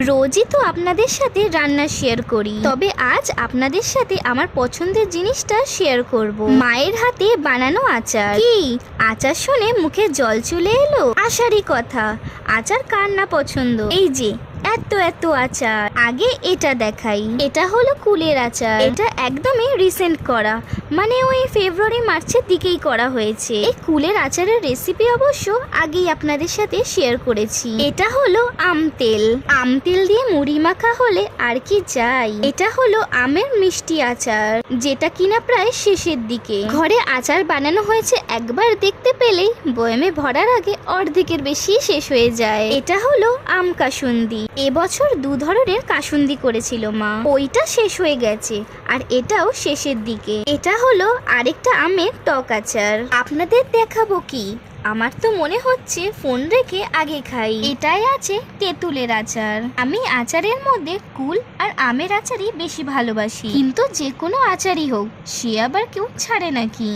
রোজই তো আপনাদের সাথে রান্না শেয়ার করি, তবে আজ আপনাদের সাথে আমার পছন্দের জিনিসটা শেয়ার করব। মায়ের হাতে বানানো আচার। কি আচার শুনে মুখে জল চলে এলো? আসারই কথা, আচার কার না পছন্দ। এই যে এত এত আচার, আগে এটা দেখাই। এটা হলো কুলের আচার। এটা একদমই রিসেন্ট করা, মানে ওই ফেব্রুয়ারি মার্চের দিকেই করা হয়েছে। এই কুলের আচারের রেসিপি অবশ্য আগেই আপনাদের সাথে শেয়ার করেছি। এটা হলো আম তেল। আম তেল দিয়ে মুড়ি মাখা হলে আর কি চাই। এটা হলো আমের মিষ্টি আচার, যেটা কিনা প্রায় শেষের দিকে। ঘরে আচার বানানো হয়েছে একবার দেখতে পেলেই বয়ামে ভরার আগে অর্ধেকের বেশি শেষ হয়ে যায়। এটা হলো আম কাসুন্দি। এবছর 2 ধরনের কাসুন্দি করেছিল মা, ওইটা শেষ হয়ে গেছে আর এটাও শেষের দিকে। এটা হলো আরেকটা আমের টক আচার। আপনাদের দেখাবো কি, আমার তো মনে হচ্ছে ফোন রেখে আগে খাই। এটাই আছে তেঁতুলের আচার। আমি আচারের মধ্যে কুল আর আমের আচারই বেশি ভালোবাসি, কিন্তু যে কোনো আচারই হোক সে আবার কেউ ছাড়ে নাকি।